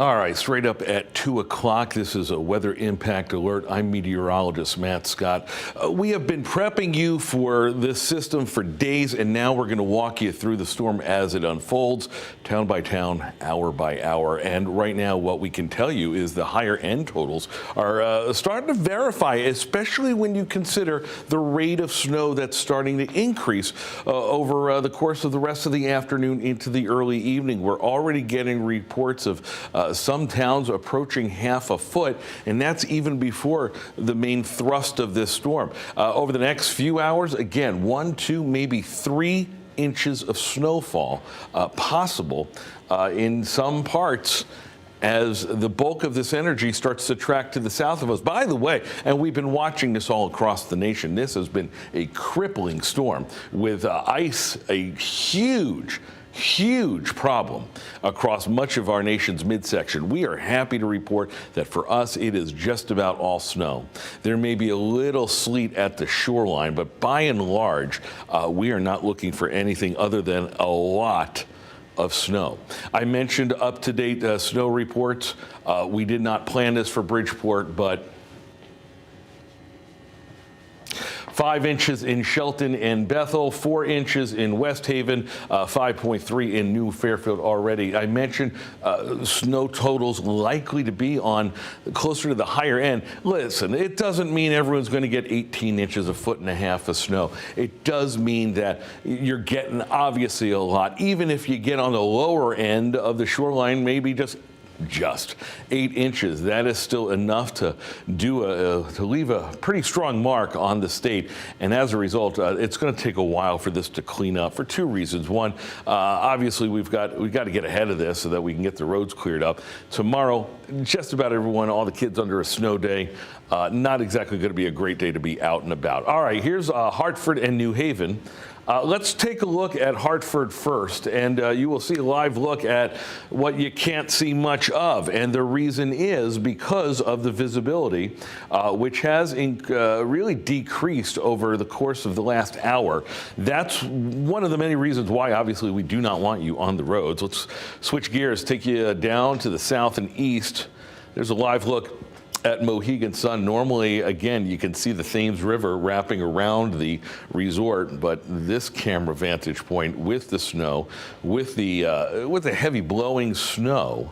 All right, straight up at 2 o'clock, this is a weather impact alert. I'm meteorologist Matt Scott. We have been prepping you for this system for days, and now we're going to walk you through the storm as it unfolds, town by town, hour by hour. And right now, what we can tell you is the higher end totals are starting to verify, especially when you consider the rate of snow that's starting to increase over the course of the rest of the afternoon into the early evening. We're already getting reports of some towns approaching half a foot, and that's even before the main thrust of this storm. Over the next few hours, again, 1, 2, maybe 3 inches of snowfall possible in some parts as the bulk of this energy starts to track to the south of us. By the way, and we've been watching this all across the nation, this has been a crippling storm with ice, a huge problem across much of our nation's midsection. We are happy to report that for us, it is just about all snow. There may be a little sleet at the shoreline, but by and large, we are not looking for anything other than a lot of snow. I mentioned up-to-date snow reports. We did not plan this for Bridgeport, but 5 inches in Shelton and Bethel, 4 inches in West Haven, 5.3 in New Fairfield already. I mentioned snow totals likely to be on closer to the higher end. Listen, it doesn't mean everyone's going to get 18 inches, a foot and a half of snow. It does mean that you're getting obviously a lot. Even if you get on the lower end of the shoreline, maybe just 8 inches. That is still enough to leave a pretty strong mark on the state. And as a result, it's going to take a while for this to clean up for 2 reasons. One, obviously we've got to get ahead of this so that we can get the roads cleared up. Tomorrow, just about everyone, all the kids under a snow day. Not exactly going to be a great day to be out and about. All right, here's Hartford and New Haven. Let's take a look at Hartford first, and you will see a live look at what you can't see much of. And the reason is because of the visibility, which has really decreased over the course of the last hour. That's one of the many reasons why, obviously, we do not want you on the roads. Let's switch gears, take you down to the south and east. There's a live look at Mohegan Sun. Normally, again, you can see the Thames River wrapping around the resort, but this camera vantage point with the snow, with the heavy blowing snow,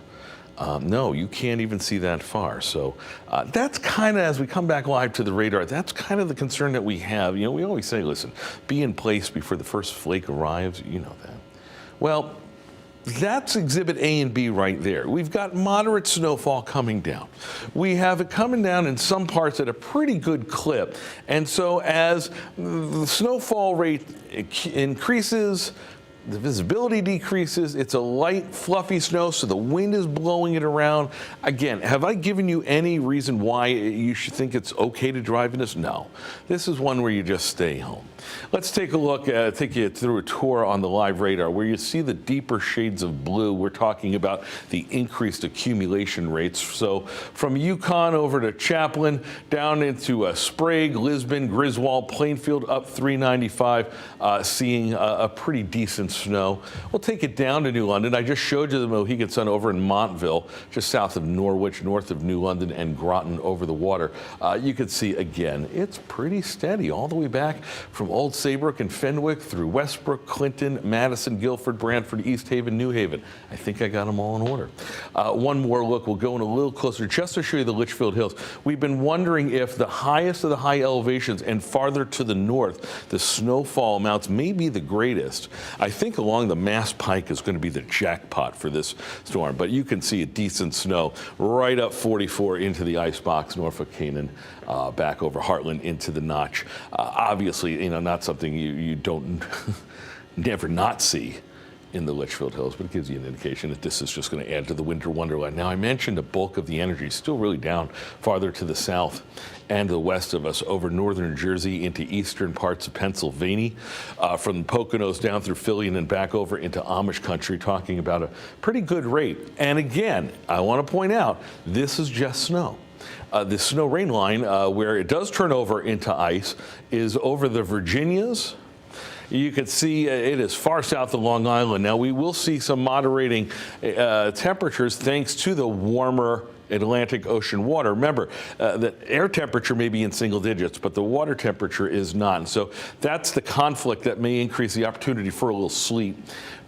no, you can't even see that far. So that's kind of, as we come back live to the radar, that's kind of the concern that we have. You know, we always say, listen, be in place before the first flake arrives. You know that. Well, that's exhibit A and B right there. We've got moderate snowfall coming down. We have it coming down in some parts at a pretty good clip. And so as the snowfall rate increases, the visibility decreases. It's a light, fluffy snow, so the wind is blowing it around. Again, have I given you any reason why you should think it's okay to drive in this? No. This is one where you just stay home. Let's take a look, take you through a tour on the live radar where you see the deeper shades of blue. We're talking about the increased accumulation rates. So from Yukon over to Chaplin, down into Sprague, Lisbon, Griswold, Plainfield, up 395, seeing a pretty decent snow. We'll take it down to New London. I just showed you the Mohegan Sun over in Montville, just south of Norwich, north of New London, and Groton over the water. You can see, again, it's pretty steady all the way back from Old Saybrook and Fenwick through Westbrook, Clinton, Madison, Guilford, Brantford, East Haven, New Haven. I think I got them all in order. One more look. We'll go in a little closer just to show you the Litchfield Hills. We've been wondering if the highest of the high elevations and farther to the north, the snowfall amounts may be the greatest. I think along the Mass Pike is going to be the jackpot for this storm, but you can see a decent snow right up 44 into the icebox, Norfolk, Canaan, back over Heartland into the Notch. Obviously, you know, not something you don't never not see in the Litchfield Hills, but it gives you an indication that this is just going to add to the winter wonderland. Now, I mentioned a bulk of the energy is still really down farther to the south and the west of us, over northern Jersey into eastern parts of Pennsylvania, from Poconos down through Philly and then back over into Amish country, talking about a pretty good rate. And again, I want to point out, this is just snow. The snow rain line, where it does turn over into ice, is over the Virginias you can see it is far south of Long Island. Now, we will see some moderating temperatures thanks to the warmer Atlantic Ocean water. Remember, the air temperature may be in single digits, but the water temperature is not. And so that's the conflict that may increase the opportunity for a little sleet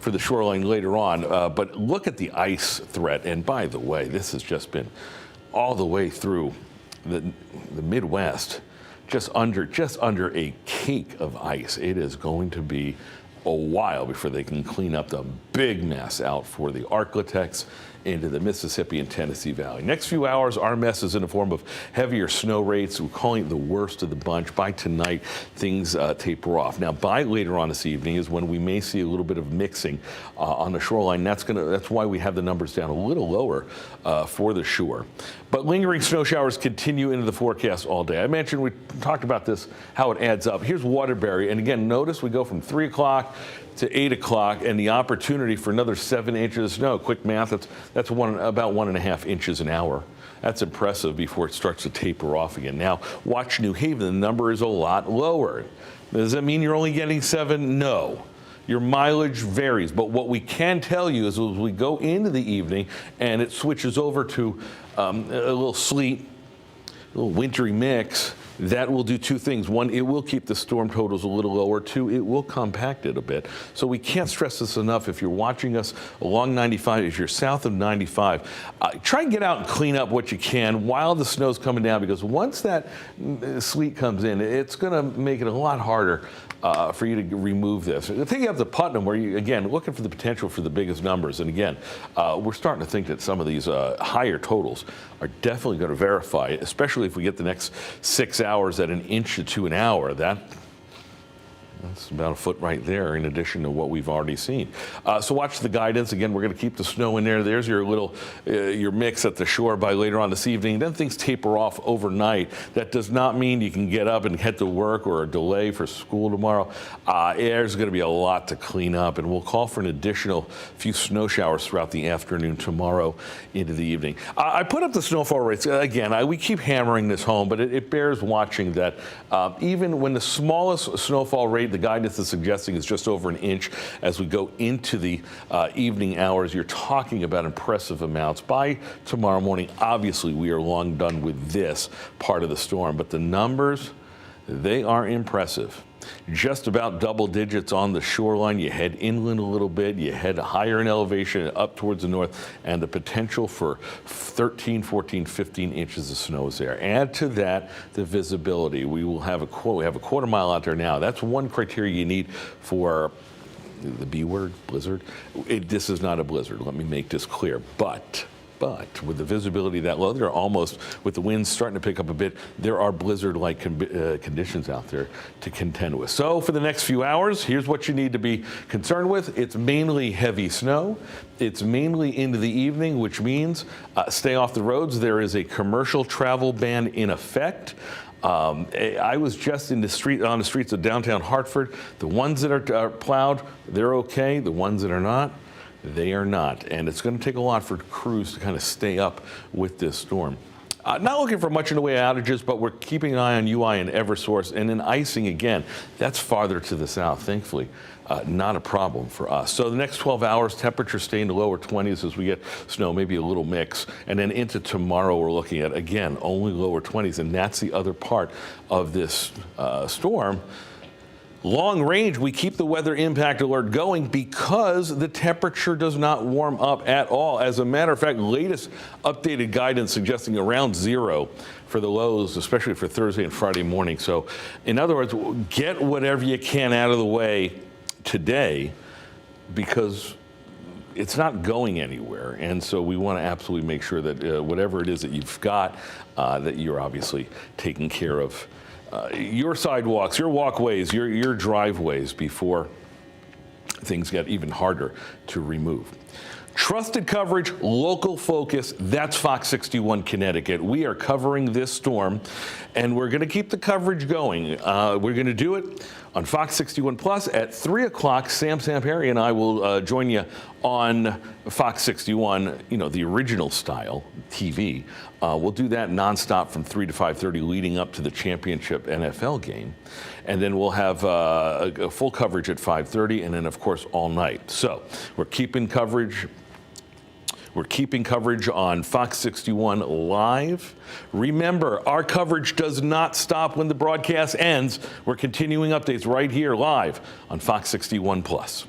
for the shoreline later on. But look at the ice threat. And by the way, this has just been all the way through the Midwest, just under a cake of ice. It is going to be a while before they can clean up the big mess out for the Arklatex into the Mississippi and Tennessee Valley. Next few hours, our mess is in the form of heavier snow rates. We're calling it the worst of the bunch. By tonight, things taper off. Now, by later on this evening is when we may see a little bit of mixing on the shoreline. That's why we have the numbers down a little lower for the shore. But lingering snow showers continue into the forecast all day. I mentioned, we talked about this, how it adds up. Here's Waterbury, and again, notice we go from 3 o'clock to 8 o'clock, and the opportunity for another 7 inches of snow. Quick math, that's about 1.5 inches an hour. That's impressive before it starts to taper off again. Now, watch New Haven. The number is a lot lower. Does that mean you're only getting 7? No. Your mileage varies, but what we can tell you is as we go into the evening and it switches over to a little sleet, a little wintry mix, that will do two things. One, it will keep the storm totals a little lower. Two, it will compact it a bit. So we can't stress this enough. If you're watching us along 95, if you're south of 95, try and get out and clean up what you can while the snow's coming down, because once that sleet comes in, it's going to make it a lot harder for you to remove this. Take you up to Putnam, where you, again, looking for the potential for the biggest numbers. And again, we're starting to think that some of these higher totals are definitely going to verify, especially if we get the next 6 hours at 1 inch to an hour. That's about a foot right there, in addition to what we've already seen. So watch the guidance. Again, we're going to keep the snow in there. There's your little your mix at the shore by later on this evening. Then things taper off overnight. That does not mean you can get up and head to work or a delay for school tomorrow. There's going to be a lot to clean up, and we'll call for an additional few snow showers throughout the afternoon tomorrow into the evening. I put up the snowfall rates. Again, we keep hammering this home, but it bears watching that even when the smallest snowfall rate, the guidance is suggesting, is just over 1 inch as we go into the evening hours. You're talking about impressive amounts. By tomorrow morning, obviously, we are long done with this part of the storm, but the numbers, they are impressive. Just about double digits on the shoreline. You head inland a little bit, you head higher in elevation up towards the north, and the potential for 13, 14, 15 inches of snow is there. Add to that the visibility. We have a quarter mile out there now. That's one criteria you need for the B word, blizzard. This is not a blizzard. Let me make this clear. But with the visibility that low, they're almost, with the winds starting to pick up a bit, there are blizzard-like conditions out there to contend with. So for the next few hours, here's what you need to be concerned with. It's mainly heavy snow. It's mainly into the evening, which means stay off the roads. There is a commercial travel ban in effect. I was just on the streets of downtown Hartford. The ones that are plowed, they're okay. The ones that are not, they are not. And it's going to take a lot for crews to kind of stay up with this storm. Not looking for much in the way of outages, but we're keeping an eye on UI and Eversource. And then icing, again, that's farther to the south, thankfully. Not a problem for us. So the next 12 hours, temperatures stay in the lower 20s as we get snow, maybe a little mix. And then into tomorrow, we're looking at, again, only lower 20s. And that's the other part of this storm. Long range, we keep the weather impact alert going because the temperature does not warm up at all. As a matter of fact, latest updated guidance suggesting around 0 for the lows, especially for Thursday and Friday morning. So in other words, get whatever you can out of the way today, because it's not going anywhere. And so we want to absolutely make sure that whatever it is that you've got, that you're obviously taking care of your sidewalks, your walkways, your driveways before things get even harder to remove. Trusted coverage, local focus, that's Fox 61 Connecticut. We are covering this storm, and we're going to keep the coverage going. We're going to do it on Fox 61 Plus at 3 o'clock. Sam Samperi and I will join you on Fox 61, the original style TV. We'll do that nonstop from 3 to 5:30 leading up to the championship NFL game. And then we'll have a full coverage at 5:30 and then, of course, all night. So we're keeping coverage. We're keeping coverage on Fox 61 live. Remember, our coverage does not stop when the broadcast ends. We're continuing updates right here live on Fox 61 Plus.